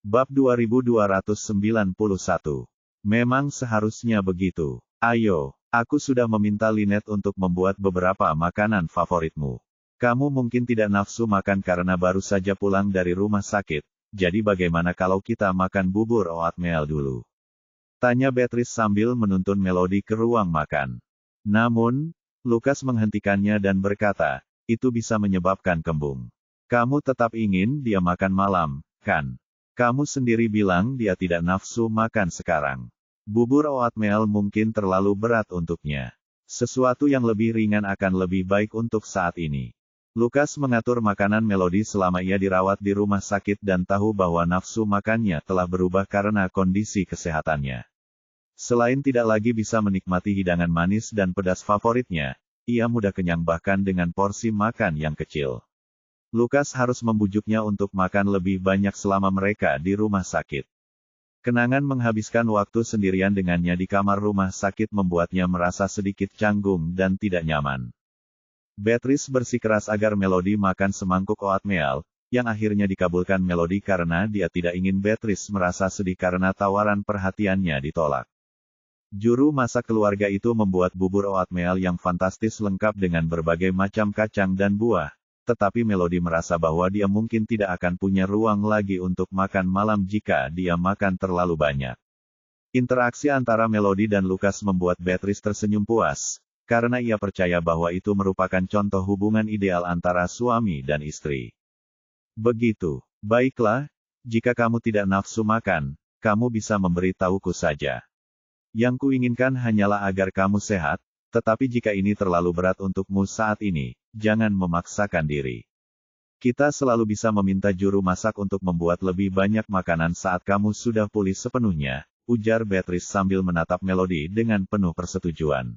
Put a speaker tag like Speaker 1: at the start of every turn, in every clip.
Speaker 1: Bab 2291. Memang seharusnya begitu. Ayo, aku sudah meminta Lynette untuk membuat beberapa makanan favoritmu. Kamu mungkin tidak nafsu makan karena baru saja pulang dari rumah sakit, jadi bagaimana kalau kita makan bubur oatmeal dulu? Tanya Beatrice sambil menuntun Melody ke ruang makan. Namun, Lukas menghentikannya dan berkata, itu bisa menyebabkan kembung. Kamu tetap ingin dia makan malam, kan? Kamu sendiri bilang dia tidak nafsu makan sekarang. Bubur oatmeal mungkin terlalu berat untuknya. Sesuatu yang lebih ringan akan lebih baik untuk saat ini. Lukas mengatur makanan Melody selama ia dirawat di rumah sakit dan tahu bahwa nafsu makannya telah berubah karena kondisi kesehatannya. Selain tidak lagi bisa menikmati hidangan manis dan pedas favoritnya, ia mudah kenyang bahkan dengan porsi makan yang kecil. Lukas harus membujuknya untuk makan lebih banyak selama mereka di rumah sakit. Kenangan menghabiskan waktu sendirian dengannya di kamar rumah sakit membuatnya merasa sedikit canggung dan tidak nyaman. Beatrice bersikeras agar Melody makan semangkuk oatmeal, yang akhirnya dikabulkan Melody karena dia tidak ingin Beatrice merasa sedih karena tawaran perhatiannya ditolak. Juru masak keluarga itu membuat bubur oatmeal yang fantastis lengkap dengan berbagai macam kacang dan buah. Tetapi Melody merasa bahwa dia mungkin tidak akan punya ruang lagi untuk makan malam jika dia makan terlalu banyak. Interaksi antara Melody dan Lukas membuat Beatrice tersenyum puas, karena ia percaya bahwa itu merupakan contoh hubungan ideal antara suami dan istri. Begitu, baiklah, jika kamu tidak nafsu makan, kamu bisa memberi tahuku saja. Yang kuinginkan hanyalah agar kamu sehat, tetapi jika ini terlalu berat untukmu saat ini, jangan memaksakan diri. Kita selalu bisa meminta juru masak untuk membuat lebih banyak makanan saat kamu sudah pulih sepenuhnya, ujar Beatrice sambil menatap Melody dengan penuh persetujuan.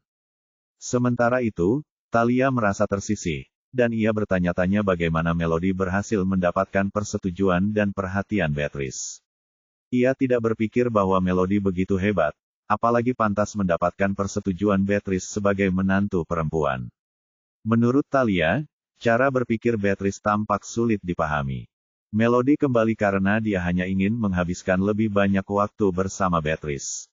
Speaker 1: Sementara itu, Thalia merasa tersisih, dan ia bertanya-tanya bagaimana Melody berhasil mendapatkan persetujuan dan perhatian Beatrice. Ia tidak berpikir bahwa Melody begitu hebat, apalagi pantas mendapatkan persetujuan Beatrice sebagai menantu perempuan. Menurut Thalia, cara berpikir Beatrice tampak sulit dipahami. Melody kembali karena dia hanya ingin menghabiskan lebih banyak waktu bersama Beatrice.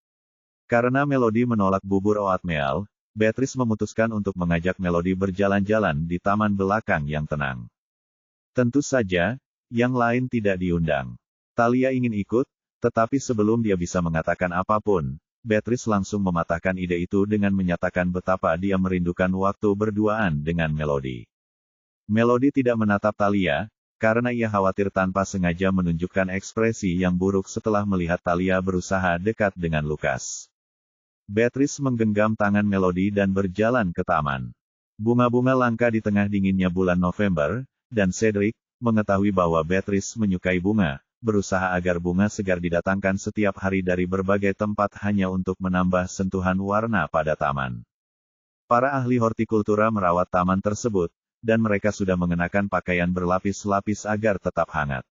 Speaker 1: Karena Melody menolak bubur oatmeal, Beatrice memutuskan untuk mengajak Melody berjalan-jalan di taman belakang yang tenang. Tentu saja, yang lain tidak diundang. Thalia ingin ikut, tetapi sebelum dia bisa mengatakan apapun, Beatrice langsung mematahkan ide itu dengan menyatakan betapa dia merindukan waktu berduaan dengan Melody. Melody tidak menatap Thalia, karena ia khawatir tanpa sengaja menunjukkan ekspresi yang buruk setelah melihat Thalia berusaha dekat dengan Lukas. Beatrice menggenggam tangan Melody dan berjalan ke taman. Bunga-bunga langka di tengah dinginnya bulan November, dan Cedric, mengetahui bahwa Beatrice menyukai bunga, berusaha agar bunga segar didatangkan setiap hari dari berbagai tempat hanya untuk menambah sentuhan warna pada taman. Para ahli hortikultura merawat taman tersebut, dan mereka sudah mengenakan pakaian berlapis-lapis agar tetap hangat.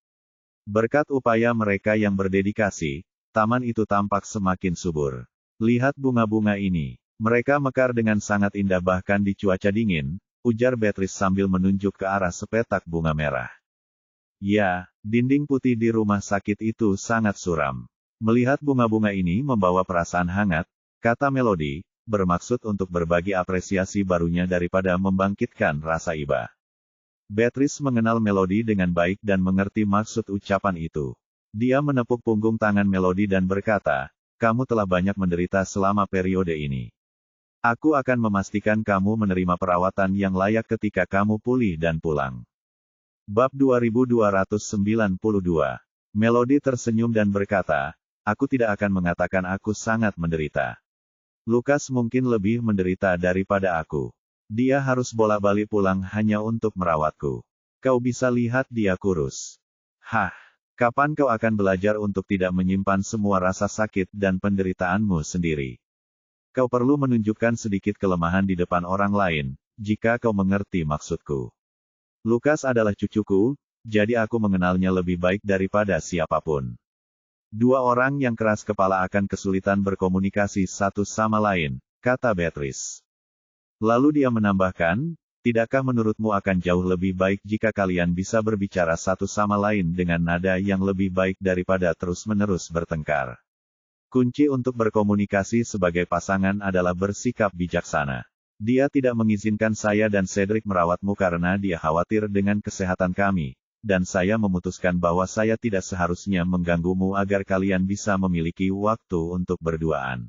Speaker 1: Berkat upaya mereka yang berdedikasi, taman itu tampak semakin subur. Lihat bunga-bunga ini, mereka mekar dengan sangat indah bahkan di cuaca dingin, ujar Beatrice sambil menunjuk ke arah sepetak bunga merah. Ya, dinding putih di rumah sakit itu sangat suram. Melihat bunga-bunga ini membawa perasaan hangat, kata Melody, bermaksud untuk berbagi apresiasi barunya daripada membangkitkan rasa iba. Beatrice mengenal Melody dengan baik dan mengerti maksud ucapan itu. Dia menepuk punggung tangan Melody dan berkata, kamu telah banyak menderita selama periode ini. Aku akan memastikan kamu menerima perawatan yang layak ketika kamu pulih dan pulang. Bab 2292. Melody tersenyum dan berkata, aku tidak akan mengatakan aku sangat menderita. Lukas mungkin lebih menderita daripada aku. Dia harus bolak-balik pulang hanya untuk merawatku. Kau bisa lihat dia kurus. Hah, kapan kau akan belajar untuk tidak menyimpan semua rasa sakit dan penderitaanmu sendiri? Kau perlu menunjukkan sedikit kelemahan di depan orang lain, jika kau mengerti maksudku. Lukas adalah cucuku, jadi aku mengenalnya lebih baik daripada siapapun. Dua orang yang keras kepala akan kesulitan berkomunikasi satu sama lain, kata Beatrice. Lalu dia menambahkan, Tidakkah menurutmu akan jauh lebih baik jika kalian bisa berbicara satu sama lain dengan nada yang lebih baik daripada terus-menerus bertengkar? Kunci untuk berkomunikasi sebagai pasangan adalah bersikap bijaksana. Dia tidak mengizinkan saya dan Cedric merawatmu karena dia khawatir dengan kesehatan kami, dan saya memutuskan bahwa saya tidak seharusnya mengganggumu agar kalian bisa memiliki waktu untuk berduaan.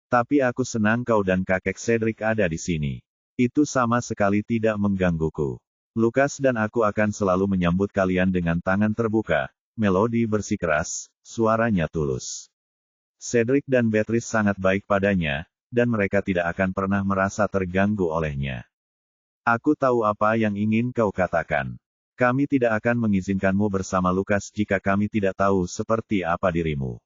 Speaker 1: Tapi aku senang kau dan kakek Cedric ada di sini. Itu sama sekali tidak menggangguku. Lukas dan aku akan selalu menyambut kalian dengan tangan terbuka. Melody bersikeras, suaranya tulus. Cedric dan Beatrice sangat baik padanya, dan mereka tidak akan pernah merasa terganggu olehnya. Aku tahu apa yang ingin kau katakan. Kami tidak akan mengizinkanmu bersama Lukas jika kami tidak tahu seperti apa dirimu.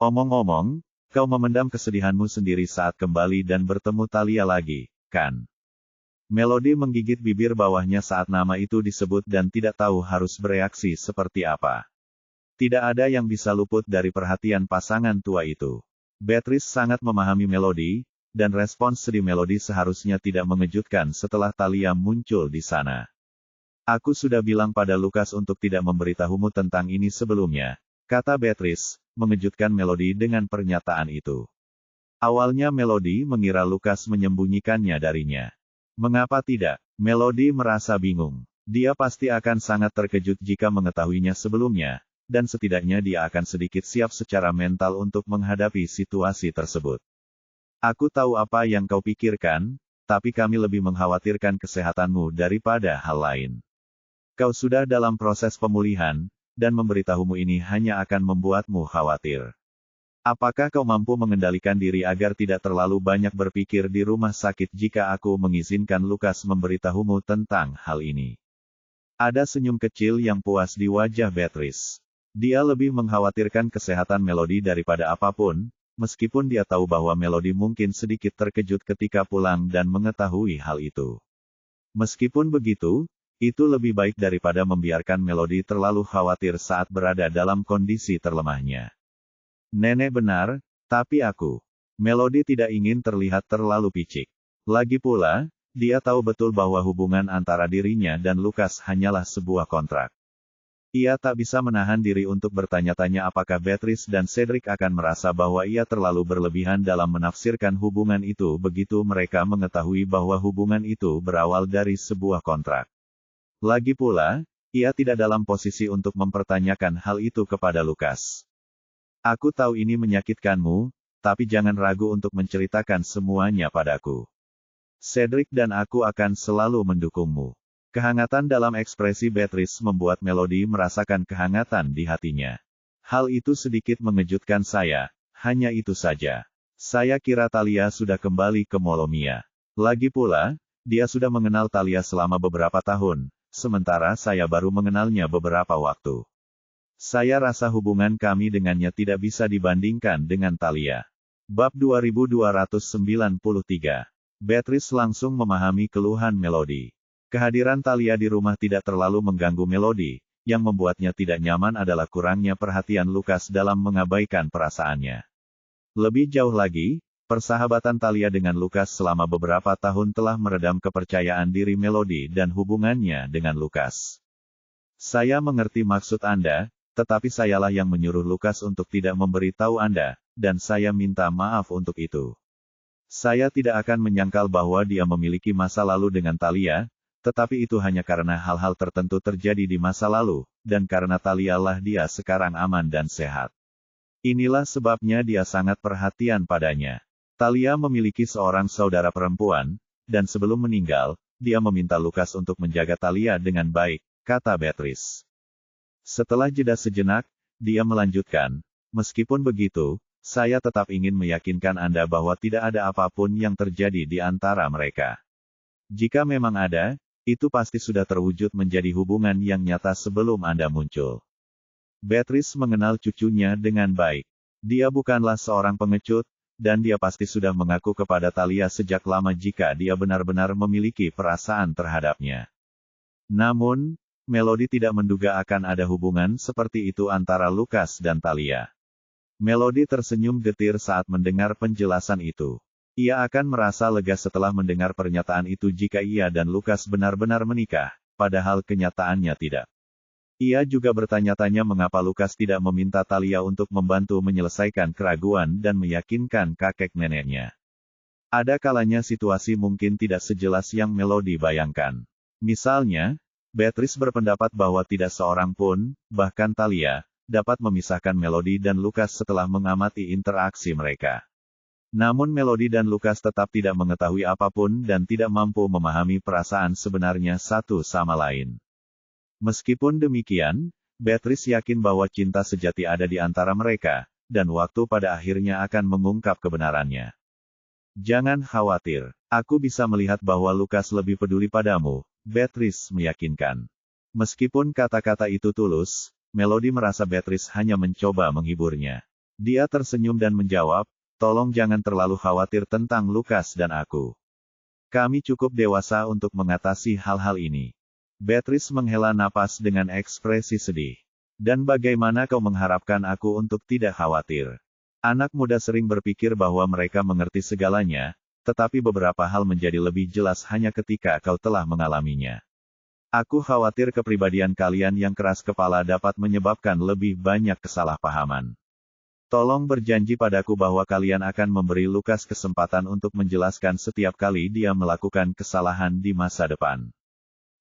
Speaker 1: Omong-omong, kau memendam kesedihanmu sendiri saat kembali dan bertemu Thalia lagi, kan? Melody menggigit bibir bawahnya saat nama itu disebut dan tidak tahu harus bereaksi seperti apa. Tidak ada yang bisa luput dari perhatian pasangan tua itu. Beatrice sangat memahami Melody, dan respons sedih Melody seharusnya tidak mengejutkan setelah Thalia muncul di sana. Aku sudah bilang pada Lukas untuk tidak memberitahumu tentang ini sebelumnya, kata Beatrice, mengejutkan Melody dengan pernyataan itu. Awalnya Melody mengira Lukas menyembunyikannya darinya. Mengapa tidak? Melody merasa bingung. Dia pasti akan sangat terkejut jika mengetahuinya sebelumnya, dan setidaknya dia akan sedikit siap secara mental untuk menghadapi situasi tersebut. Aku tahu apa yang kau pikirkan, tapi kami lebih mengkhawatirkan kesehatanmu daripada hal lain. Kau sudah dalam proses pemulihan, dan memberitahumu ini hanya akan membuatmu khawatir. Apakah kau mampu mengendalikan diri agar tidak terlalu banyak berpikir di rumah sakit jika aku mengizinkan Lukas memberitahumu tentang hal ini? Ada senyum kecil yang puas di wajah Beatrice. Dia lebih mengkhawatirkan kesehatan Melody daripada apapun, meskipun dia tahu bahwa Melody mungkin sedikit terkejut ketika pulang dan mengetahui hal itu. Meskipun begitu, itu lebih baik daripada membiarkan Melody terlalu khawatir saat berada dalam kondisi terlemahnya. Nenek benar, tapi aku. Melody tidak ingin terlihat terlalu picik. Lagi pula, dia tahu betul bahwa hubungan antara dirinya dan Lukas hanyalah sebuah kontrak. Ia tak bisa menahan diri untuk bertanya-tanya apakah Beatrice dan Cedric akan merasa bahwa ia terlalu berlebihan dalam menafsirkan hubungan itu begitu mereka mengetahui bahwa hubungan itu berawal dari sebuah kontrak. Lagi pula, ia tidak dalam posisi untuk mempertanyakan hal itu kepada Lukas. Aku tahu ini menyakitkanmu, tapi jangan ragu untuk menceritakan semuanya padaku. Cedric dan aku akan selalu mendukungmu. Kehangatan dalam ekspresi Beatrice membuat Melody merasakan kehangatan di hatinya. Hal itu sedikit mengejutkan saya, hanya itu saja. Saya kira Thalia sudah kembali ke Molomia. Lagi pula, dia sudah mengenal Thalia selama beberapa tahun, sementara saya baru mengenalnya beberapa waktu. Saya rasa hubungan kami dengannya tidak bisa dibandingkan dengan Thalia. Bab 2293. Beatrice langsung memahami keluhan Melody. Kehadiran Thalia di rumah tidak terlalu mengganggu Melody, yang membuatnya tidak nyaman adalah kurangnya perhatian Lukas dalam mengabaikan perasaannya. Lebih jauh lagi, persahabatan Thalia dengan Lukas selama beberapa tahun telah meredam kepercayaan diri Melody dan hubungannya dengan Lukas. Saya mengerti maksud Anda, tetapi sayalah yang menyuruh Lukas untuk tidak memberitahu Anda, dan saya minta maaf untuk itu. Saya tidak akan menyangkal bahwa dia memiliki masa lalu dengan Thalia, tetapi itu hanya karena hal-hal tertentu terjadi di masa lalu, dan karena Thalia lah dia sekarang aman dan sehat. Inilah sebabnya dia sangat perhatian padanya. Thalia memiliki seorang saudara perempuan, dan sebelum meninggal, dia meminta Lukas untuk menjaga Thalia dengan baik, kata Beatrice. Setelah jeda sejenak, dia melanjutkan, meskipun begitu, saya tetap ingin meyakinkan Anda bahwa tidak ada apapun yang terjadi di antara mereka. Jika memang ada, itu pasti sudah terwujud menjadi hubungan yang nyata sebelum Anda muncul. Beatrice mengenal cucunya dengan baik. Dia bukanlah seorang pengecut, dan dia pasti sudah mengaku kepada Thalia sejak lama jika dia benar-benar memiliki perasaan terhadapnya. Namun, Melody tidak menduga akan ada hubungan seperti itu antara Lukas dan Thalia. Melody tersenyum getir saat mendengar penjelasan itu. Ia akan merasa lega setelah mendengar pernyataan itu jika ia dan Lukas benar-benar menikah, padahal kenyataannya tidak. Ia juga bertanya-tanya mengapa Lukas tidak meminta Talia untuk membantu menyelesaikan keraguan dan meyakinkan kakek neneknya. Ada kalanya situasi mungkin tidak sejelas yang Melody bayangkan. Misalnya, Beatrice berpendapat bahwa tidak seorang pun, bahkan Talia, dapat memisahkan Melody dan Lukas setelah mengamati interaksi mereka. Namun Melody dan Lukas tetap tidak mengetahui apapun dan tidak mampu memahami perasaan sebenarnya satu sama lain. Meskipun demikian, Beatrice yakin bahwa cinta sejati ada di antara mereka, dan waktu pada akhirnya akan mengungkap kebenarannya. Jangan khawatir, aku bisa melihat bahwa Lukas lebih peduli padamu, Beatrice meyakinkan. Meskipun kata-kata itu tulus, Melody merasa Beatrice hanya mencoba menghiburnya. Dia tersenyum dan menjawab, tolong jangan terlalu khawatir tentang Lukas dan aku. Kami cukup dewasa untuk mengatasi hal-hal ini. Beatrice menghela napas dengan ekspresi sedih. Dan bagaimana kau mengharapkan aku untuk tidak khawatir? Anak muda sering berpikir bahwa mereka mengerti segalanya, tetapi beberapa hal menjadi lebih jelas hanya ketika kau telah mengalaminya. Aku khawatir kepribadian kalian yang keras kepala dapat menyebabkan lebih banyak kesalahpahaman. Tolong berjanji padaku bahwa kalian akan memberi Lukas kesempatan untuk menjelaskan setiap kali dia melakukan kesalahan di masa depan.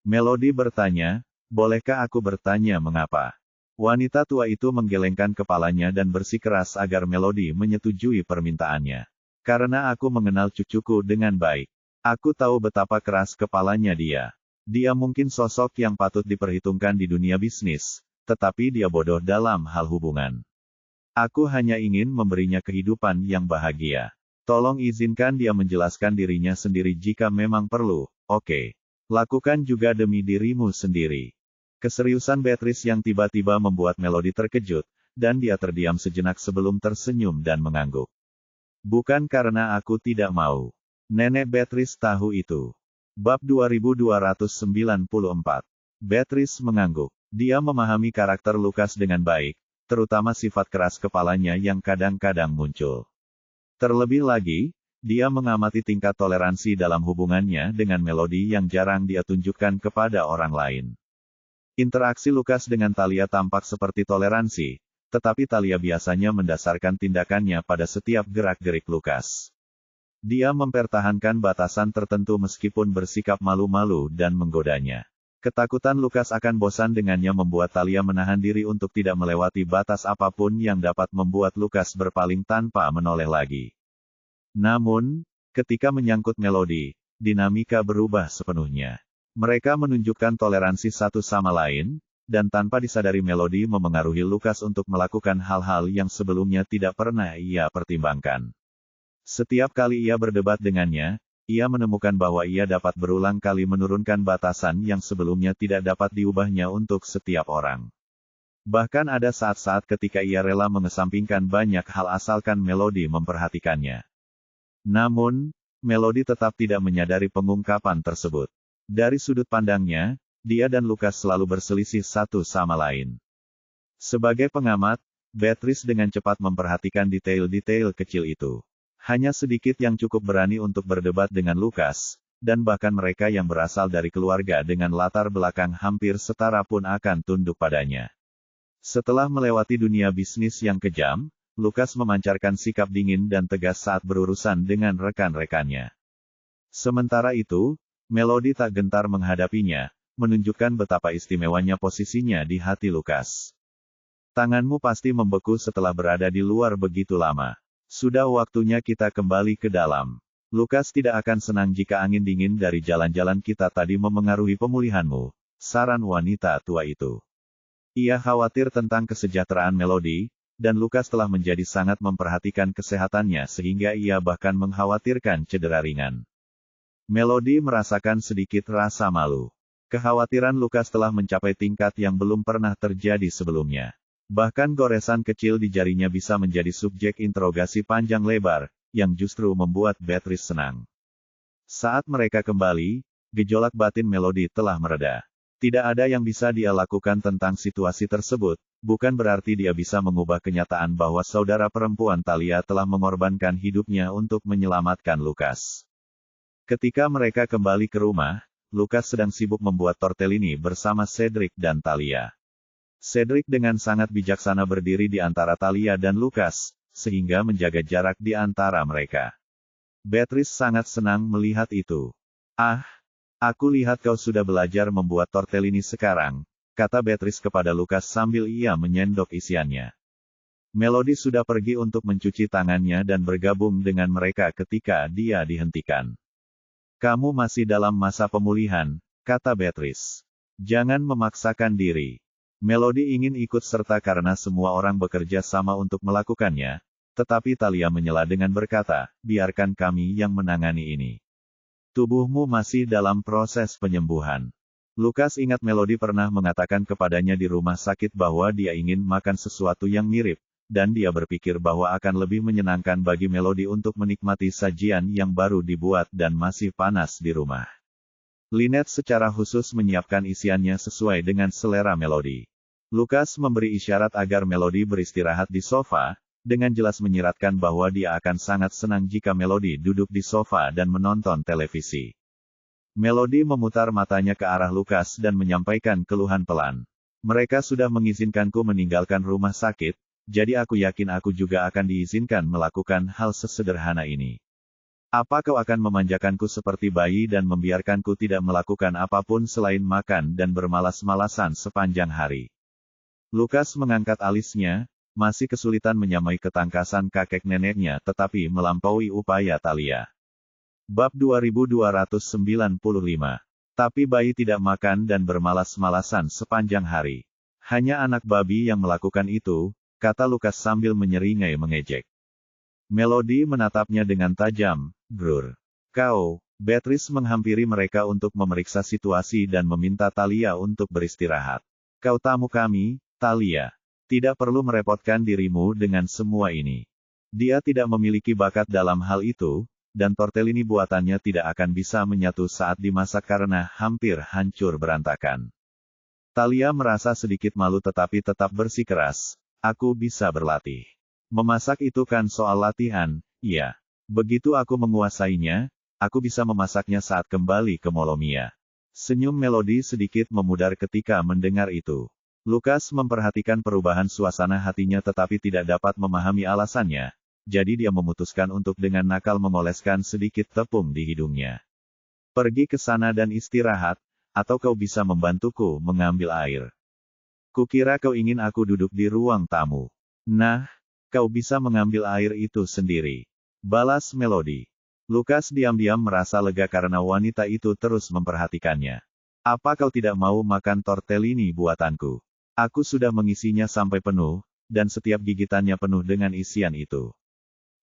Speaker 1: Melody bertanya, bolehkah aku bertanya mengapa? Wanita tua itu menggelengkan kepalanya dan bersikeras agar Melody menyetujui permintaannya. Karena aku mengenal cucuku dengan baik. Aku tahu betapa keras kepalanya dia. Dia mungkin sosok yang patut diperhitungkan di dunia bisnis, tetapi dia bodoh dalam hal hubungan. Aku hanya ingin memberinya kehidupan yang bahagia. Tolong izinkan dia menjelaskan dirinya sendiri jika memang perlu, oke. Lakukan juga demi dirimu sendiri. Keseriusan Beatrice yang tiba-tiba membuat Melody terkejut, dan dia terdiam sejenak sebelum tersenyum dan mengangguk. Bukan karena aku tidak mau. Nenek Beatrice tahu itu. Bab 2294. Beatrice mengangguk. Dia memahami karakter Lukas dengan baik, terutama sifat keras kepalanya yang kadang-kadang muncul. Terlebih lagi, dia mengamati tingkat toleransi dalam hubungannya dengan Melody yang jarang dia tunjukkan kepada orang lain. Interaksi Lukas dengan Talia tampak seperti toleransi, tetapi Talia biasanya mendasarkan tindakannya pada setiap gerak-gerik Lukas. Dia mempertahankan batasan tertentu meskipun bersikap malu-malu dan menggodanya. Ketakutan Lukas akan bosan dengannya membuat Talia menahan diri untuk tidak melewati batas apapun yang dapat membuat Lukas berpaling tanpa menoleh lagi. Namun, ketika menyangkut Melody, dinamika berubah sepenuhnya. Mereka menunjukkan toleransi satu sama lain, dan tanpa disadari Melody memengaruhi Lukas untuk melakukan hal-hal yang sebelumnya tidak pernah ia pertimbangkan. Setiap kali ia berdebat dengannya, ia menemukan bahwa ia dapat berulang kali menurunkan batasan yang sebelumnya tidak dapat diubahnya untuk setiap orang. Bahkan ada saat-saat ketika ia rela mengesampingkan banyak hal asalkan Melody memperhatikannya. Namun, Melody tetap tidak menyadari pengungkapan tersebut. Dari sudut pandangnya, dia dan Lukas selalu berselisih satu sama lain. Sebagai pengamat, Beatrice dengan cepat memperhatikan detail-detail kecil itu. Hanya sedikit yang cukup berani untuk berdebat dengan Lukas, dan bahkan mereka yang berasal dari keluarga dengan latar belakang hampir setara pun akan tunduk padanya. Setelah melewati dunia bisnis yang kejam, Lukas memancarkan sikap dingin dan tegas saat berurusan dengan rekan-rekannya. Sementara itu, Melody tak gentar menghadapinya, menunjukkan betapa istimewanya posisinya di hati Lukas. Tanganmu pasti membeku setelah berada di luar begitu lama. Sudah waktunya kita kembali ke dalam. Lukas tidak akan senang jika angin dingin dari jalan-jalan kita tadi memengaruhi pemulihanmu, saran wanita tua itu. Ia khawatir tentang kesejahteraan Melody, dan Lukas telah menjadi sangat memperhatikan kesehatannya sehingga ia bahkan mengkhawatirkan cedera ringan. Melody merasakan sedikit rasa malu. Kekhawatiran Lukas telah mencapai tingkat yang belum pernah terjadi sebelumnya. Bahkan goresan kecil di jarinya bisa menjadi subjek interogasi panjang lebar, yang justru membuat Beatrice senang. Saat mereka kembali, gejolak batin Melody telah mereda. Tidak ada yang bisa dia lakukan tentang situasi tersebut, bukan berarti dia bisa mengubah kenyataan bahwa saudara perempuan Talia telah mengorbankan hidupnya untuk menyelamatkan Lukas. Ketika mereka kembali ke rumah, Lukas sedang sibuk membuat tortellini bersama Cedric dan Talia. Cedric dengan sangat bijaksana berdiri di antara Talia dan Lukas, sehingga menjaga jarak di antara mereka. Beatrice sangat senang melihat itu. "Ah, aku lihat kau sudah belajar membuat tortellini sekarang," kata Beatrice kepada Lukas sambil ia menyendok isiannya. Melody sudah pergi untuk mencuci tangannya dan bergabung dengan mereka ketika dia dihentikan. "Kamu masih dalam masa pemulihan," kata Beatrice. "Jangan memaksakan diri." Melody ingin ikut serta karena semua orang bekerja sama untuk melakukannya, tetapi Talia menyela dengan berkata, "Biarkan kami yang menangani ini. Tubuhmu masih dalam proses penyembuhan." Lukas ingat Melody pernah mengatakan kepadanya di rumah sakit bahwa dia ingin makan sesuatu yang mirip, dan dia berpikir bahwa akan lebih menyenangkan bagi Melody untuk menikmati sajian yang baru dibuat dan masih panas di rumah. Lynette secara khusus menyiapkan isiannya sesuai dengan selera Melody. Lukas memberi isyarat agar Melody beristirahat di sofa, dengan jelas menyiratkan bahwa dia akan sangat senang jika Melody duduk di sofa dan menonton televisi. Melody memutar matanya ke arah Lukas dan menyampaikan keluhan pelan. "Mereka sudah mengizinkanku meninggalkan rumah sakit, jadi aku yakin aku juga akan diizinkan melakukan hal sesederhana ini. Apa kau akan memanjakanku seperti bayi dan membiarkanku tidak melakukan apapun selain makan dan bermalas-malasan sepanjang hari?" Lukas mengangkat alisnya, masih kesulitan menyamai ketangkasan kakek neneknya tetapi melampaui upaya Talia. Bab 2295. Tapi bayi tidak makan dan bermalas-malasan sepanjang hari. "Hanya anak babi yang melakukan itu," kata Lukas sambil menyeringai mengejek. Melody menatapnya dengan tajam. "Brr. Kau." Beatrice menghampiri mereka untuk memeriksa situasi dan meminta Talia untuk beristirahat. "Kau tamu kami, Talia. Tidak perlu merepotkan dirimu dengan semua ini. Dia tidak memiliki bakat dalam hal itu, dan tortellini buatannya tidak akan bisa menyatu saat dimasak karena hampir hancur berantakan." Talia merasa sedikit malu tetapi tetap bersikeras. "Aku bisa berlatih. Memasak itu kan soal latihan, iya. Begitu aku menguasainya, aku bisa memasaknya saat kembali ke Molomia." Senyum Melody sedikit memudar ketika mendengar itu. Lukas memperhatikan perubahan suasana hatinya tetapi tidak dapat memahami alasannya, jadi dia memutuskan untuk dengan nakal mengoleskan sedikit tepung di hidungnya. "Pergi ke sana dan istirahat, atau kau bisa membantuku mengambil air. Kukira kau ingin aku duduk di ruang tamu. Nah, kau bisa mengambil air itu sendiri," balas Melody. Lukas diam-diam merasa lega karena wanita itu terus memperhatikannya. "Apa kau tidak mau makan tortellini buatanku? Aku sudah mengisinya sampai penuh, dan setiap gigitannya penuh dengan isian itu,"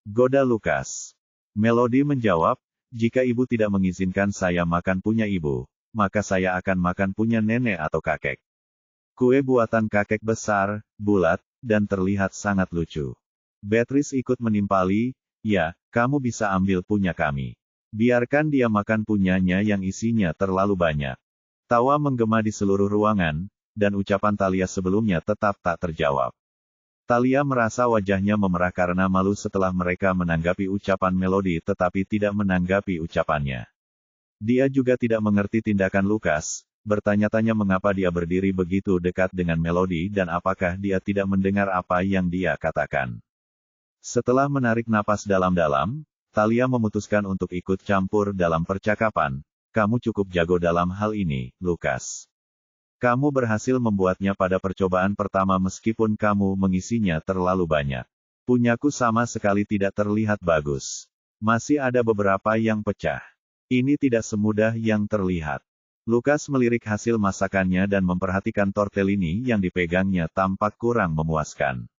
Speaker 1: goda Lukas. Melody menjawab, "Jika ibu tidak mengizinkan saya makan punya ibu, maka saya akan makan punya nenek atau kakek. Kue buatan kakek besar, bulat, dan terlihat sangat lucu." Beatrice ikut menimpali, "Ya, kamu bisa ambil punya kami. Biarkan dia makan punyanya yang isinya terlalu banyak." Tawa menggema di seluruh ruangan, dan ucapan Talia sebelumnya tetap tak terjawab. Talia merasa wajahnya memerah karena malu setelah mereka menanggapi ucapan Melody tetapi tidak menanggapi ucapannya. Dia juga tidak mengerti tindakan Lukas, bertanya-tanya mengapa dia berdiri begitu dekat dengan Melody dan apakah dia tidak mendengar apa yang dia katakan. Setelah menarik napas dalam-dalam, Talia memutuskan untuk ikut campur dalam percakapan. "Kamu cukup jago dalam hal ini, Lukas. Kamu berhasil membuatnya pada percobaan pertama meskipun kamu mengisinya terlalu banyak. Punyaku sama sekali tidak terlihat bagus. Masih ada beberapa yang pecah. Ini tidak semudah yang terlihat." Lukas melirik hasil masakannya dan memperhatikan tortellini yang dipegangnya tampak kurang memuaskan.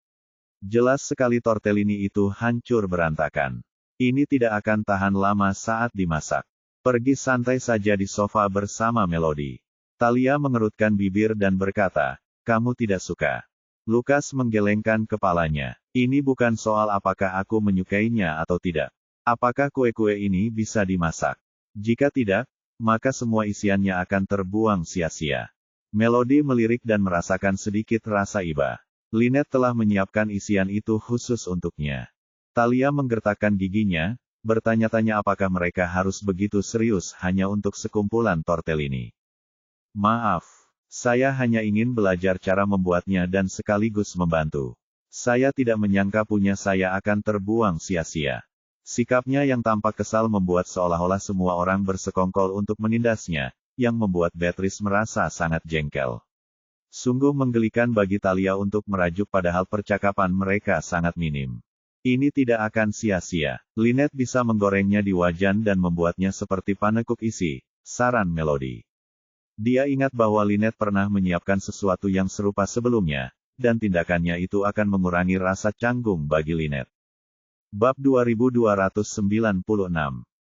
Speaker 1: Jelas sekali tortellini itu hancur berantakan. Ini tidak akan tahan lama saat dimasak. "Pergi santai saja di sofa bersama Melody." Talia mengerutkan bibir dan berkata, "Kamu tidak suka." Lukas menggelengkan kepalanya. "Ini bukan soal apakah aku menyukainya atau tidak. Apakah kue-kue ini bisa dimasak? Jika tidak, maka semua isiannya akan terbuang sia-sia." Melody melirik dan merasakan sedikit rasa iba. Lynette telah menyiapkan isian itu khusus untuknya. Talia menggertakkan giginya, bertanya-tanya apakah mereka harus begitu serius hanya untuk sekumpulan tortellini. Maaf, saya hanya ingin belajar cara membuatnya dan sekaligus membantu. Saya tidak menyangka punya saya akan terbuang sia-sia. Sikapnya yang tampak kesal membuat seolah-olah semua orang bersekongkol untuk menindasnya, yang membuat Beatrice merasa sangat jengkel. Sungguh menggelikan bagi Talia untuk merajuk padahal percakapan mereka sangat minim. Ini tidak akan sia-sia. Lynette bisa menggorengnya di wajan dan membuatnya seperti panekuk isi, saran Melody. Dia ingat bahwa Lynette pernah menyiapkan sesuatu yang serupa sebelumnya, dan tindakannya itu akan mengurangi rasa canggung bagi Lynette. Bab 2296.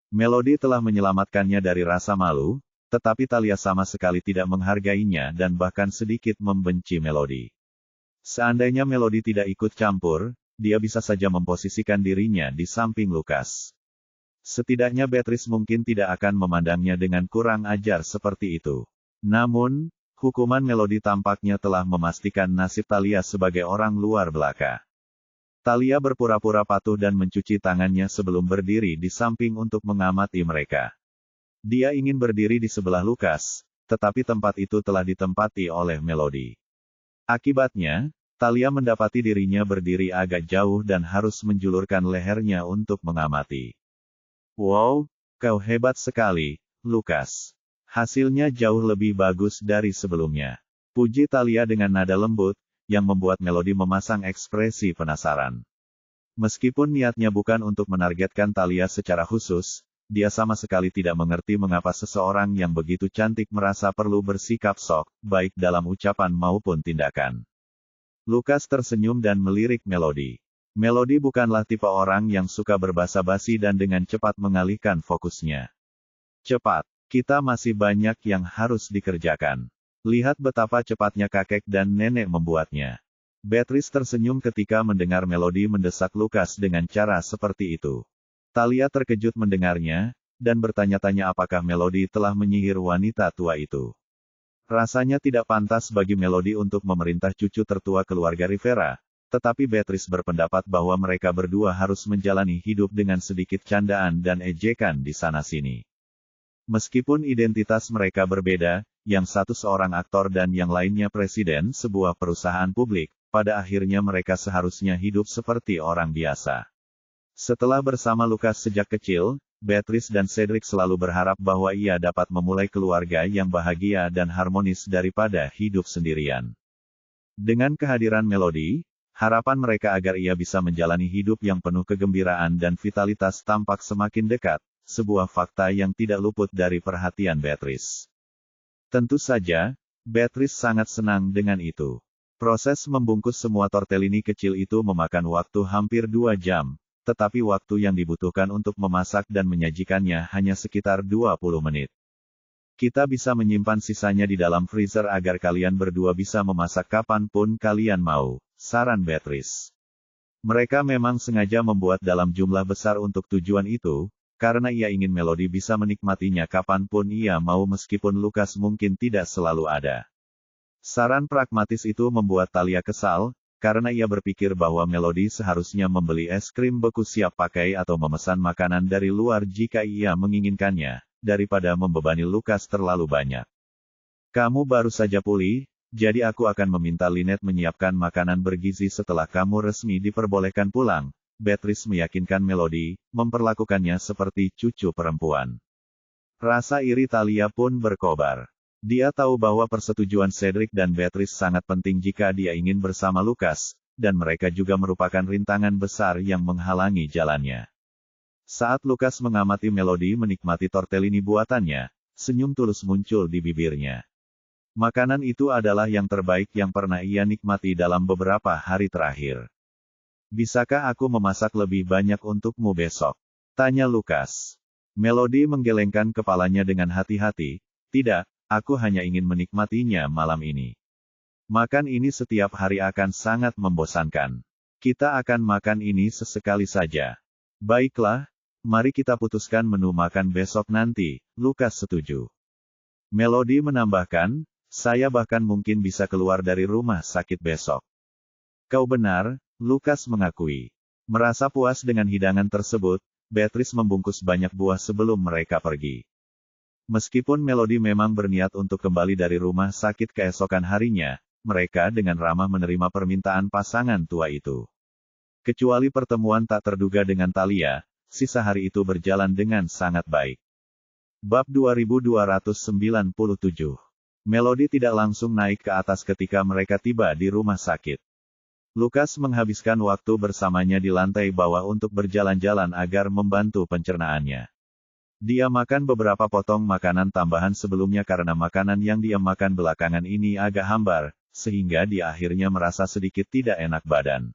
Speaker 1: Melody telah menyelamatkannya dari rasa malu, tetapi Talia sama sekali tidak menghargainya dan bahkan sedikit membenci Melody. Seandainya Melody tidak ikut campur, dia bisa saja memposisikan dirinya di samping Lucas. Setidaknya Beatrice mungkin tidak akan memandangnya dengan kurang ajar seperti itu. Namun, hukuman Melody tampaknya telah memastikan nasib Talia sebagai orang luar belaka. Talia berpura-pura patuh dan mencuci tangannya sebelum berdiri di samping untuk mengamati mereka. Dia ingin berdiri di sebelah Lucas, tetapi tempat itu telah ditempati oleh Melody. Akibatnya, Talia mendapati dirinya berdiri agak jauh dan harus menjulurkan lehernya untuk mengamati. Wow, kau hebat sekali, Lucas. Hasilnya jauh lebih bagus dari sebelumnya. Puji Talia dengan nada lembut, yang membuat Melody memasang ekspresi penasaran. Meskipun niatnya bukan untuk menargetkan Talia secara khusus, dia sama sekali tidak mengerti mengapa seseorang yang begitu cantik merasa perlu bersikap sok, baik dalam ucapan maupun tindakan. Lucas tersenyum dan melirik Melody. Melody bukanlah tipe orang yang suka berbasa-basi dan dengan cepat mengalihkan fokusnya. Cepat. Kita masih banyak yang harus dikerjakan. Lihat betapa cepatnya kakek dan nenek membuatnya. Beatrice tersenyum ketika mendengar Melody mendesak Lucas dengan cara seperti itu. Talia terkejut mendengarnya, dan bertanya-tanya apakah Melody telah menyihir wanita tua itu. Rasanya tidak pantas bagi Melody untuk memerintah cucu tertua keluarga Rivera, tetapi Beatrice berpendapat bahwa mereka berdua harus menjalani hidup dengan sedikit candaan dan ejekan di sana-sini. Meskipun identitas mereka berbeda, yang satu seorang aktor dan yang lainnya presiden sebuah perusahaan publik, pada akhirnya mereka seharusnya hidup seperti orang biasa. Setelah bersama Lucas sejak kecil, Beatrice dan Cedric selalu berharap bahwa ia dapat memulai keluarga yang bahagia dan harmonis daripada hidup sendirian. Dengan kehadiran Melody, harapan mereka agar ia bisa menjalani hidup yang penuh kegembiraan dan vitalitas tampak semakin dekat. Sebuah fakta yang tidak luput dari perhatian Beatrice. Tentu saja, Beatrice sangat senang dengan itu. Proses membungkus semua tortellini kecil itu memakan waktu hampir 2 jam, tetapi waktu yang dibutuhkan untuk memasak dan menyajikannya hanya sekitar 20 menit. Kita bisa menyimpan sisanya di dalam freezer agar kalian berdua bisa memasak kapanpun kalian mau, saran Beatrice. Mereka memang sengaja membuat dalam jumlah besar untuk tujuan itu, karena ia ingin Melody bisa menikmatinya kapanpun ia mau meskipun Lucas mungkin tidak selalu ada. Saran pragmatis itu membuat Talia kesal, karena ia berpikir bahwa Melody seharusnya membeli es krim beku siap pakai atau memesan makanan dari luar jika ia menginginkannya, daripada membebani Lucas terlalu banyak. Kamu baru saja pulih, jadi aku akan meminta Lynette menyiapkan makanan bergizi setelah kamu resmi diperbolehkan pulang. Beatrice meyakinkan Melody, memperlakukannya seperti cucu perempuan. Rasa iri Talia pun berkobar. Dia tahu bahwa persetujuan Cedric dan Beatrice sangat penting jika dia ingin bersama Lucas, dan mereka juga merupakan rintangan besar yang menghalangi jalannya. Saat Lucas mengamati Melody menikmati tortellini buatannya, senyum tulus muncul di bibirnya. Makanan itu adalah yang terbaik yang pernah ia nikmati dalam beberapa hari terakhir. Bisakah aku memasak lebih banyak untukmu besok? Tanya Lucas. Melody menggelengkan kepalanya dengan hati-hati. Tidak, aku hanya ingin menikmatinya malam ini. Makan ini setiap hari akan sangat membosankan. Kita akan makan ini sesekali saja. Baiklah, mari kita putuskan menu makan besok nanti, Lucas setuju. Melody menambahkan, saya bahkan mungkin bisa keluar dari rumah sakit besok. Kau benar, Lukas mengakui. Merasa puas dengan hidangan tersebut, Beatrice membungkus banyak buah sebelum mereka pergi. Meskipun Melody memang berniat untuk kembali dari rumah sakit keesokan harinya, mereka dengan ramah menerima permintaan pasangan tua itu. Kecuali pertemuan tak terduga dengan Thalia, sisa hari itu berjalan dengan sangat baik. Bab 2297. Melody tidak langsung naik ke atas ketika mereka tiba di rumah sakit. Lukas menghabiskan waktu bersamanya di lantai bawah untuk berjalan-jalan agar membantu pencernaannya. Dia makan beberapa potong makanan tambahan sebelumnya karena makanan yang dia makan belakangan ini agak hambar, sehingga dia akhirnya merasa sedikit tidak enak badan.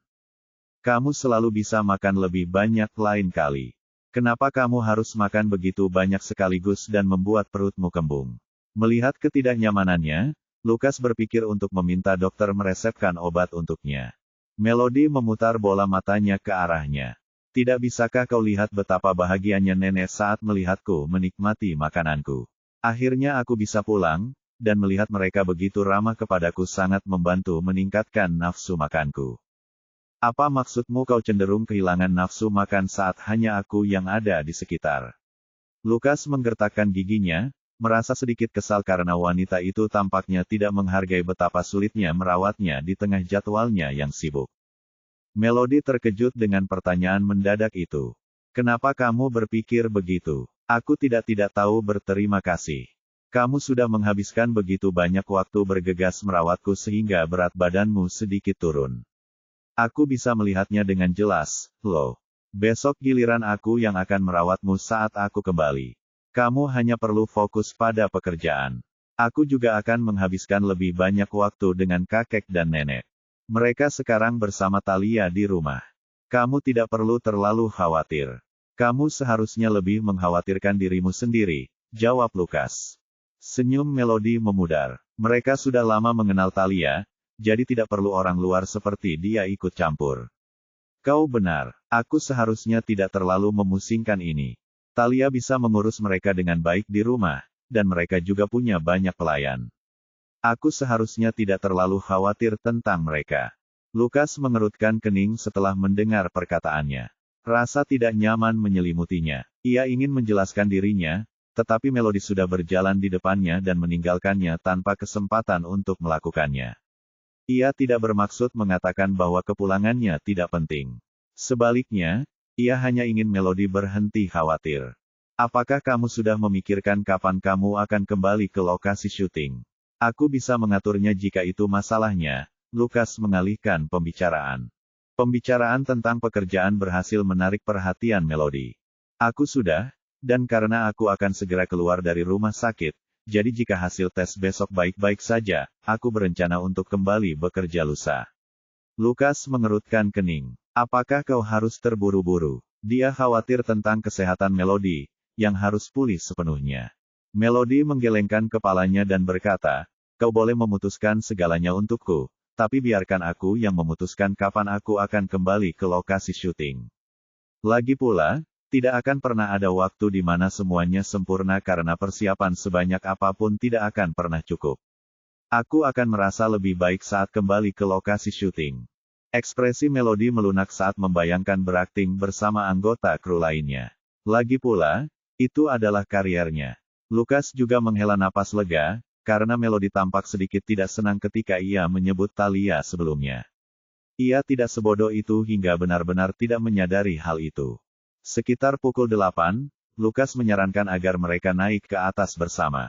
Speaker 1: Kamu selalu bisa makan lebih banyak lain kali. Kenapa kamu harus makan begitu banyak sekaligus dan membuat perutmu kembung? Melihat ketidaknyamanannya, Lukas berpikir untuk meminta dokter meresepkan obat untuknya. Melody memutar bola matanya ke arahnya. Tidak bisakah kau lihat betapa bahagianya nenek saat melihatku menikmati makananku? Akhirnya aku bisa pulang, dan melihat mereka begitu ramah kepadaku sangat membantu meningkatkan nafsu makanku. Apa maksudmu kau cenderung kehilangan nafsu makan saat hanya aku yang ada di sekitar? Lukas menggertakkan giginya, merasa sedikit kesal karena wanita itu tampaknya tidak menghargai betapa sulitnya merawatnya di tengah jadwalnya yang sibuk. Melody terkejut dengan pertanyaan mendadak itu. Kenapa kamu berpikir begitu? Aku tidak tahu berterima kasih. Kamu sudah menghabiskan begitu banyak waktu bergegas merawatku sehingga berat badanmu sedikit turun. Aku bisa melihatnya dengan jelas, loh. Besok giliran aku yang akan merawatmu saat aku kembali. Kamu hanya perlu fokus pada pekerjaan. Aku juga akan menghabiskan lebih banyak waktu dengan kakek dan nenek. Mereka sekarang bersama Thalia di rumah. Kamu tidak perlu terlalu khawatir. Kamu seharusnya lebih mengkhawatirkan dirimu sendiri, jawab Lukas. Senyum Melody memudar. Mereka sudah lama mengenal Thalia, jadi tidak perlu orang luar seperti dia ikut campur. Kau benar, aku seharusnya tidak terlalu memusingkan ini. Thalia bisa mengurus mereka dengan baik di rumah, dan mereka juga punya banyak pelayan. Aku seharusnya tidak terlalu khawatir tentang mereka. Lukas mengerutkan kening setelah mendengar perkataannya. Rasa tidak nyaman menyelimutinya. Ia ingin menjelaskan dirinya, tetapi Melody sudah berjalan di depannya dan meninggalkannya tanpa kesempatan untuk melakukannya. Ia tidak bermaksud mengatakan bahwa kepulangannya tidak penting. Sebaliknya, ia hanya ingin Melody berhenti khawatir. Apakah kamu sudah memikirkan kapan kamu akan kembali ke lokasi syuting? Aku bisa mengaturnya jika itu masalahnya, Lukas mengalihkan pembicaraan. Pembicaraan tentang pekerjaan berhasil menarik perhatian Melody. Aku sudah, dan karena aku akan segera keluar dari rumah sakit, jadi jika hasil tes besok baik-baik saja, aku berencana untuk kembali bekerja lusa. Lukas mengerutkan kening. Apakah kau harus terburu-buru? Dia khawatir tentang kesehatan Melody, yang harus pulih sepenuhnya. Melody menggelengkan kepalanya dan berkata, kau boleh memutuskan segalanya untukku, tapi biarkan aku yang memutuskan kapan aku akan kembali ke lokasi syuting. Lagi pula, tidak akan pernah ada waktu di mana semuanya sempurna karena persiapan sebanyak apapun tidak akan pernah cukup. Aku akan merasa lebih baik saat kembali ke lokasi syuting. Ekspresi Melody melunak saat membayangkan berakting bersama anggota kru lainnya. Lagi pula, itu adalah kariernya. Lukas juga menghela napas lega, karena Melody tampak sedikit tidak senang ketika ia menyebut Thalia sebelumnya. Ia tidak sebodoh itu hingga benar-benar tidak menyadari hal itu. Sekitar pukul 8, Lukas menyarankan agar mereka naik ke atas bersama.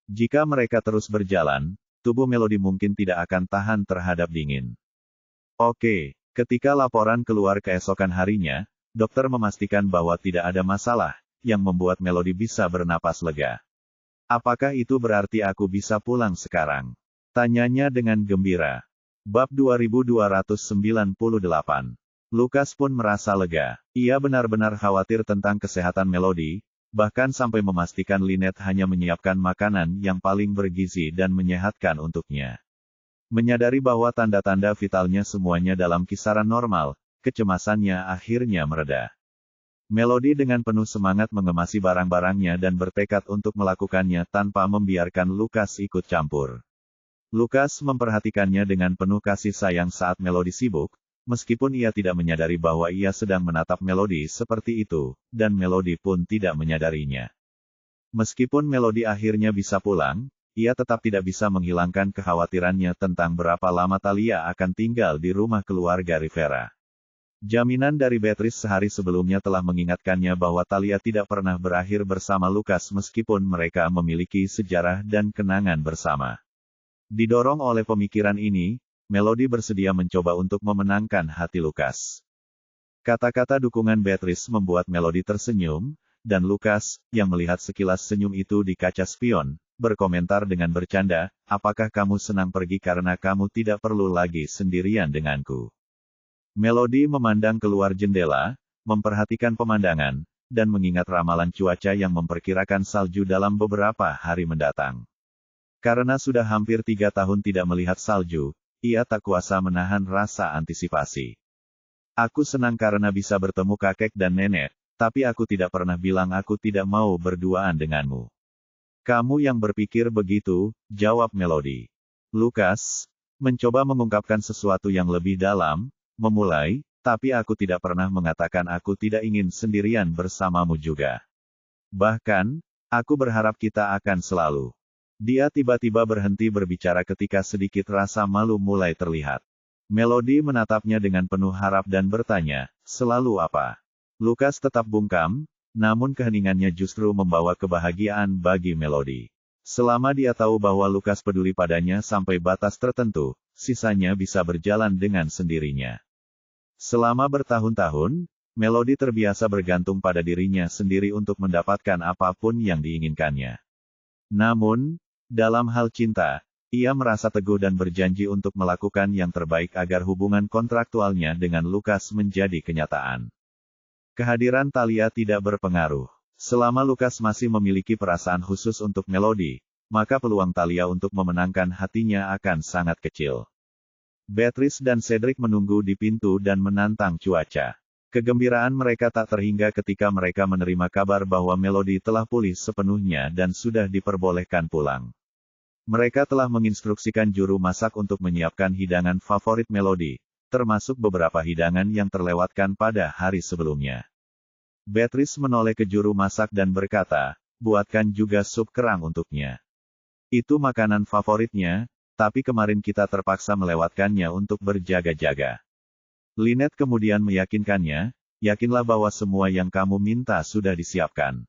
Speaker 1: Jika mereka terus berjalan, tubuh Melody mungkin tidak akan tahan terhadap dingin. Oke, ketika laporan keluar keesokan harinya, dokter memastikan bahwa tidak ada masalah, yang membuat Melody bisa bernapas lega. Apakah itu berarti aku bisa pulang sekarang? Tanyanya dengan gembira. Bab 2298. Lukas pun merasa lega. Ia benar-benar khawatir tentang kesehatan Melody, bahkan sampai memastikan Lynette hanya menyiapkan makanan yang paling bergizi dan menyehatkan untuknya. Menyadari bahwa tanda-tanda vitalnya semuanya dalam kisaran normal, kecemasannya akhirnya mereda. Melody dengan penuh semangat mengemasi barang-barangnya dan bertekad untuk melakukannya tanpa membiarkan Lukas ikut campur. Lukas memperhatikannya dengan penuh kasih sayang saat Melody sibuk, meskipun ia tidak menyadari bahwa ia sedang menatap Melody seperti itu, dan Melody pun tidak menyadarinya. Meskipun Melody akhirnya bisa pulang, ia tetap tidak bisa menghilangkan kekhawatirannya tentang berapa lama Thalia akan tinggal di rumah keluarga Rivera. Jaminan dari Beatrice sehari sebelumnya telah mengingatkannya bahwa Thalia tidak pernah berakhir bersama Lukas meskipun mereka memiliki sejarah dan kenangan bersama. Didorong oleh pemikiran ini, Melody bersedia mencoba untuk memenangkan hati Lukas. Kata-kata dukungan Beatrice membuat Melody tersenyum, dan Lukas, yang melihat sekilas senyum itu di kaca spion, berkomentar dengan bercanda, "Apakah kamu senang pergi karena kamu tidak perlu lagi sendirian denganku?" Melody memandang keluar jendela, memperhatikan pemandangan, dan mengingat ramalan cuaca yang memperkirakan salju dalam beberapa hari mendatang. Karena sudah hampir 3 tahun tidak melihat salju, ia tak kuasa menahan rasa antisipasi. "Aku senang karena bisa bertemu kakek dan nenek, tapi aku tidak pernah bilang aku tidak mau berduaan denganmu." "Kamu yang berpikir begitu," jawab Melody. Lukas mencoba mengungkapkan sesuatu yang lebih dalam, memulai, "Tapi aku tidak pernah mengatakan aku tidak ingin sendirian bersamamu juga. Bahkan, aku berharap kita akan selalu." Dia tiba-tiba berhenti berbicara ketika sedikit rasa malu mulai terlihat. Melody menatapnya dengan penuh harap dan bertanya, "Selalu apa?" Lukas tetap bungkam, namun keheningannya justru membawa kebahagiaan bagi Melody. Selama dia tahu bahwa Lukas peduli padanya sampai batas tertentu, sisanya bisa berjalan dengan sendirinya. Selama bertahun-tahun, Melody terbiasa bergantung pada dirinya sendiri untuk mendapatkan apapun yang diinginkannya. Namun, dalam hal cinta, ia merasa teguh dan berjanji untuk melakukan yang terbaik agar hubungan kontraktualnya dengan Lukas menjadi kenyataan. Kehadiran Thalia tidak berpengaruh. Selama Lukas masih memiliki perasaan khusus untuk Melody, maka peluang Thalia untuk memenangkan hatinya akan sangat kecil. Beatrice dan Cedric menunggu di pintu dan menantang cuaca. Kegembiraan mereka tak terhingga ketika mereka menerima kabar bahwa Melody telah pulih sepenuhnya dan sudah diperbolehkan pulang. Mereka telah menginstruksikan juru masak untuk menyiapkan hidangan favorit Melody, termasuk beberapa hidangan yang terlewatkan pada hari sebelumnya. Beatrice menoleh ke juru masak dan berkata, "Buatkan juga sup kerang untuknya. Itu makanan favoritnya, tapi kemarin kita terpaksa melewatkannya untuk berjaga-jaga." Lynette kemudian meyakinkannya, "Yakinlah bahwa semua yang kamu minta sudah disiapkan.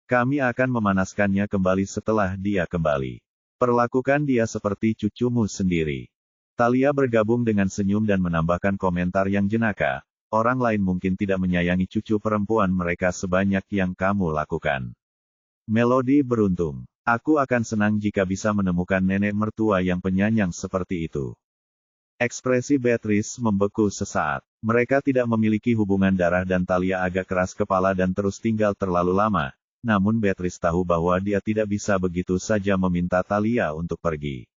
Speaker 1: Kami akan memanaskannya kembali setelah dia kembali. Perlakukan dia seperti cucumu sendiri." Thalia bergabung dengan senyum dan menambahkan komentar yang jenaka, "Orang lain mungkin tidak menyayangi cucu perempuan mereka sebanyak yang kamu lakukan." Melody beruntung. "Aku akan senang jika bisa menemukan nenek mertua yang penyayang seperti itu." Ekspresi Beatrice membeku sesaat. Mereka tidak memiliki hubungan darah dan Thalia agak keras kepala dan terus tinggal terlalu lama, namun Beatrice tahu bahwa dia tidak bisa begitu saja meminta Thalia untuk pergi.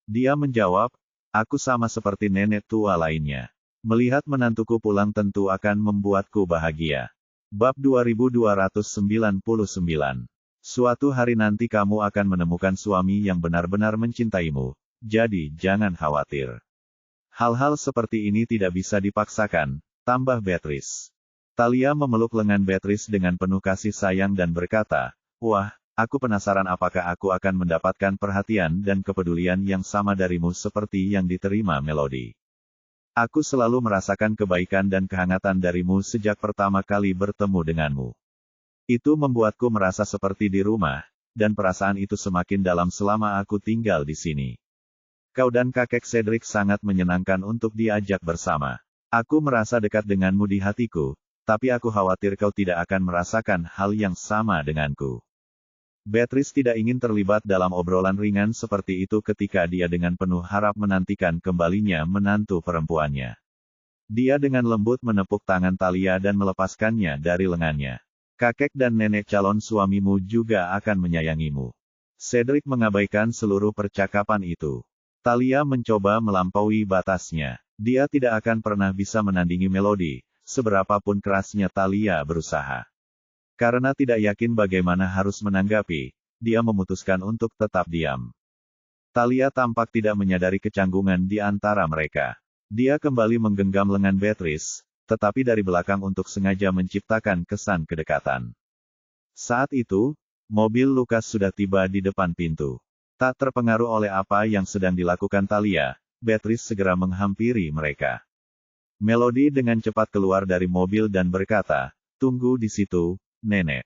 Speaker 1: Dia menjawab, "Aku sama seperti nenek tua lainnya. Melihat menantuku pulang tentu akan membuatku bahagia." Bab 2299. Suatu hari nanti kamu akan menemukan suami yang benar-benar mencintaimu, jadi jangan khawatir. Hal-hal seperti ini tidak bisa dipaksakan, tambah Beatrice. Thalia memeluk lengan Beatrice dengan penuh kasih sayang dan berkata, "Wah, aku penasaran apakah aku akan mendapatkan perhatian dan kepedulian yang sama darimu seperti yang diterima Melody. Aku selalu merasakan kebaikan dan kehangatan darimu sejak pertama kali bertemu denganmu. Itu membuatku merasa seperti di rumah, dan perasaan itu semakin dalam selama aku tinggal di sini. Kau dan kakek Cedric sangat menyenangkan untuk diajak bersama. Aku merasa dekat denganmu di hatiku, tapi aku khawatir kau tidak akan merasakan hal yang sama denganku." Beatrice tidak ingin terlibat dalam obrolan ringan seperti itu ketika dia dengan penuh harap menantikan kembalinya menantu perempuannya. Dia dengan lembut menepuk tangan Thalia dan melepaskannya dari lengannya. "Kakek dan nenek calon suamimu juga akan menyayangimu." Cedric mengabaikan seluruh percakapan itu. Thalia mencoba melampaui batasnya. Dia tidak akan pernah bisa menandingi Melody, seberapapun kerasnya Thalia berusaha. Karena tidak yakin bagaimana harus menanggapi, dia memutuskan untuk tetap diam. Talia tampak tidak menyadari kecanggungan di antara mereka. Dia kembali menggenggam lengan Beatrice, tetapi dari belakang untuk sengaja menciptakan kesan kedekatan. Saat itu, mobil Lukas sudah tiba di depan pintu. Tak terpengaruh oleh apa yang sedang dilakukan Talia, Beatrice segera menghampiri mereka. Melody dengan cepat keluar dari mobil dan berkata, "Tunggu di situ, Nenek.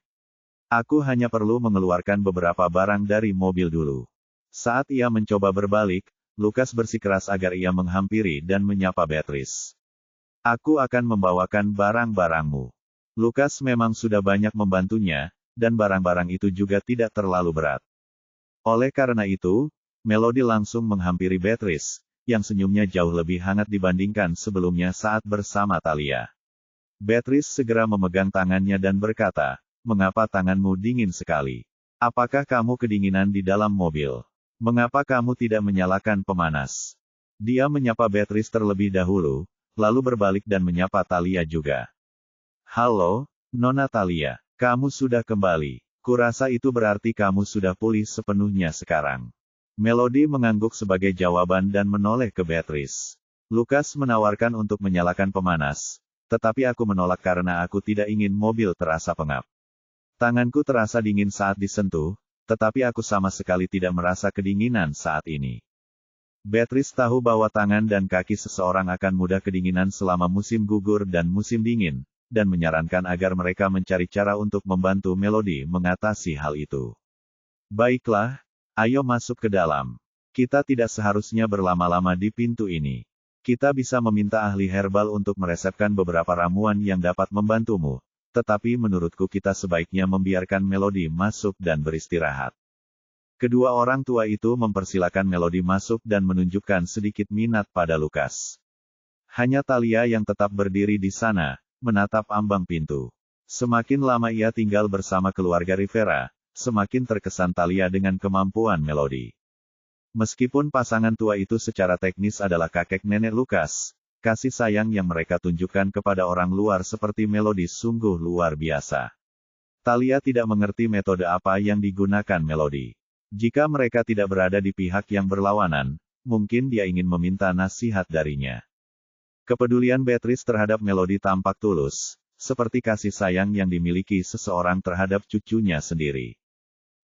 Speaker 1: Aku hanya perlu mengeluarkan beberapa barang dari mobil dulu." Saat ia mencoba berbalik, Lukas bersikeras agar ia menghampiri dan menyapa Beatrice. "Aku akan membawakan barang-barangmu." Lukas memang sudah banyak membantunya, dan barang-barang itu juga tidak terlalu berat. Oleh karena itu, Melody langsung menghampiri Beatrice, yang senyumnya jauh lebih hangat dibandingkan sebelumnya saat bersama Talia. Beatrice segera memegang tangannya dan berkata, "Mengapa tanganmu dingin sekali? Apakah kamu kedinginan di dalam mobil? Mengapa kamu tidak menyalakan pemanas?" Dia menyapa Beatrice terlebih dahulu, lalu berbalik dan menyapa Talia juga. "Halo, Nona Talia. Kamu sudah kembali. Kurasa itu berarti kamu sudah pulih sepenuhnya sekarang." Melody mengangguk sebagai jawaban dan menoleh ke Beatrice. "Lukas menawarkan untuk menyalakan pemanas, tetapi aku menolak karena aku tidak ingin mobil terasa pengap. Tanganku terasa dingin saat disentuh, tetapi aku sama sekali tidak merasa kedinginan saat ini." Beatrice tahu bahwa tangan dan kaki seseorang akan mudah kedinginan selama musim gugur dan musim dingin, dan menyarankan agar mereka mencari cara untuk membantu Melody mengatasi hal itu. "Baiklah, ayo masuk ke dalam. Kita tidak seharusnya berlama-lama di pintu ini. Kita bisa meminta ahli herbal untuk meresepkan beberapa ramuan yang dapat membantumu, tetapi menurutku kita sebaiknya membiarkan Melody masuk dan beristirahat." Kedua orang tua itu mempersilakan Melody masuk dan menunjukkan sedikit minat pada Lukas. Hanya Talia yang tetap berdiri di sana, menatap ambang pintu. Semakin lama ia tinggal bersama keluarga Rivera, semakin terkesan Talia dengan kemampuan Melody. Meskipun pasangan tua itu secara teknis adalah kakek nenek Lukas, kasih sayang yang mereka tunjukkan kepada orang luar seperti Melody sungguh luar biasa. Talia tidak mengerti metode apa yang digunakan Melody. Jika mereka tidak berada di pihak yang berlawanan, mungkin dia ingin meminta nasihat darinya. Kepedulian Beatrice terhadap Melody tampak tulus, seperti kasih sayang yang dimiliki seseorang terhadap cucunya sendiri.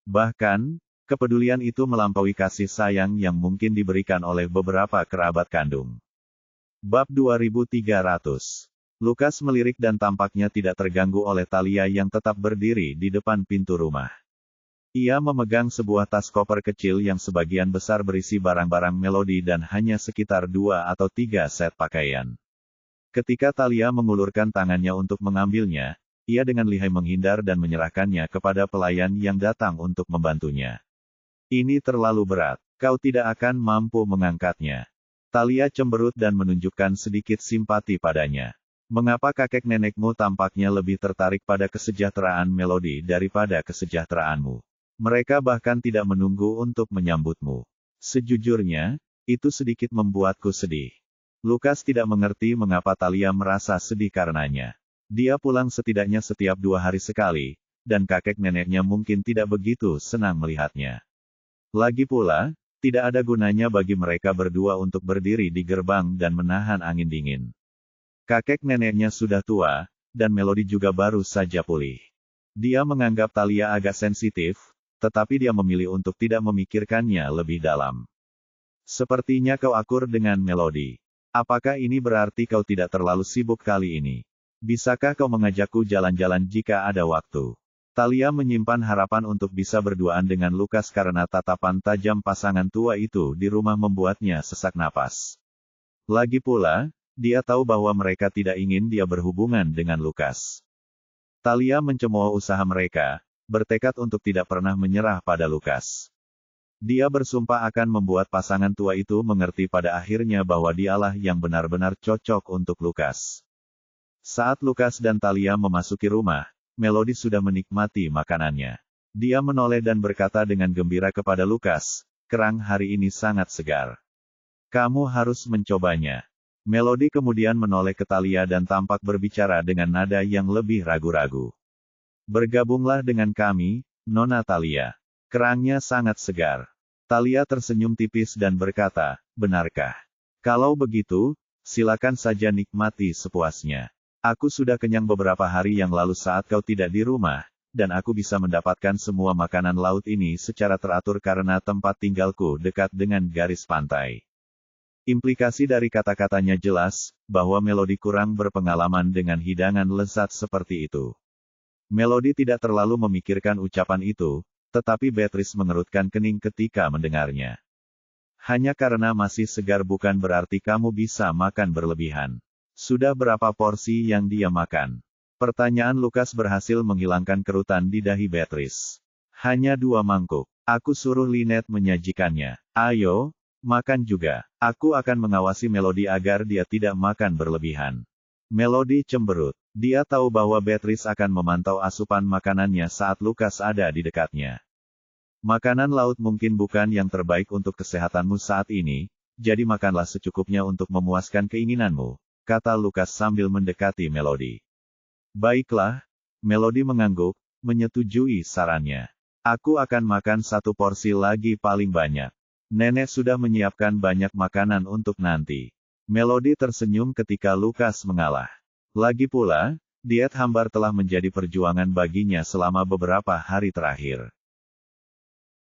Speaker 1: Bahkan, kepedulian itu melampaui kasih sayang yang mungkin diberikan oleh beberapa kerabat kandung. Bab 2300. Lukas melirik dan tampaknya tidak terganggu oleh Talia yang tetap berdiri di depan pintu rumah. Ia memegang sebuah tas koper kecil yang sebagian besar berisi barang-barang Melody dan hanya sekitar 2 atau 3 set pakaian. Ketika Talia mengulurkan tangannya untuk mengambilnya, ia dengan lihai menghindar dan menyerahkannya kepada pelayan yang datang untuk membantunya. "Ini terlalu berat, kau tidak akan mampu mengangkatnya." Talia cemberut dan menunjukkan sedikit simpati padanya. "Mengapa kakek nenekmu tampaknya lebih tertarik pada kesejahteraan Melody daripada kesejahteraanmu? Mereka bahkan tidak menunggu untuk menyambutmu." Sejujurnya, itu sedikit membuatku sedih. Lukas tidak mengerti mengapa Talia merasa sedih karenanya. Dia pulang setidaknya setiap 2 hari sekali, dan kakek neneknya mungkin tidak begitu senang melihatnya. Lagi pula, tidak ada gunanya bagi mereka berdua untuk berdiri di gerbang dan menahan angin dingin. Kakek neneknya sudah tua, dan Melody juga baru saja pulih. Dia menganggap Talia agak sensitif, tetapi dia memilih untuk tidak memikirkannya lebih dalam. "Sepertinya kau akur dengan Melody. Apakah ini berarti kau tidak terlalu sibuk kali ini? Bisakah kau mengajakku jalan-jalan jika ada waktu?" Talia menyimpan harapan untuk bisa berduaan dengan Lukas karena tatapan tajam pasangan tua itu di rumah membuatnya sesak napas. Lagi pula, dia tahu bahwa mereka tidak ingin dia berhubungan dengan Lukas. Talia mencemooh usaha mereka, bertekad untuk tidak pernah menyerah pada Lukas. Dia bersumpah akan membuat pasangan tua itu mengerti pada akhirnya bahwa dialah yang benar-benar cocok untuk Lukas. Saat Lukas dan Talia memasuki rumah, Melody sudah menikmati makanannya. Dia menoleh dan berkata dengan gembira kepada Lukas, "Kerang hari ini sangat segar. Kamu harus mencobanya." Melody kemudian menoleh ke Talia dan tampak berbicara dengan nada yang lebih ragu-ragu. "Bergabunglah dengan kami, Nona Talia. Kerangnya sangat segar." Thalia tersenyum tipis dan berkata, benarkah? Kalau begitu, silakan saja nikmati sepuasnya. Aku sudah kenyang beberapa hari yang lalu saat kau tidak di rumah, dan aku bisa mendapatkan semua makanan laut ini secara teratur karena tempat tinggalku dekat dengan garis pantai. Implikasi dari kata-katanya jelas, bahwa Melody kurang berpengalaman dengan hidangan lezat seperti itu. Melody tidak terlalu memikirkan ucapan itu, tetapi Beatrice mengerutkan kening ketika mendengarnya. Hanya karena masih segar bukan berarti kamu bisa makan berlebihan. Sudah berapa porsi yang dia makan? Pertanyaan Lukas berhasil menghilangkan kerutan di dahi Beatrice. Hanya 2 mangkuk. Aku suruh Lynette menyajikannya. Ayo, makan juga. Aku akan mengawasi Melody agar dia tidak makan berlebihan. Melody cemberut. Dia tahu bahwa Beatrice akan memantau asupan makanannya saat Lukas ada di dekatnya. Makanan laut mungkin bukan yang terbaik untuk kesehatanmu saat ini, jadi makanlah secukupnya untuk memuaskan keinginanmu, kata Lukas sambil mendekati Melody. Baiklah, Melody mengangguk, menyetujui sarannya. Aku akan makan 1 porsi lagi paling banyak. Nenek sudah menyiapkan banyak makanan untuk nanti. Melody tersenyum ketika Lukas mengalah. Lagi pula, diet hambar telah menjadi perjuangan baginya selama beberapa hari terakhir.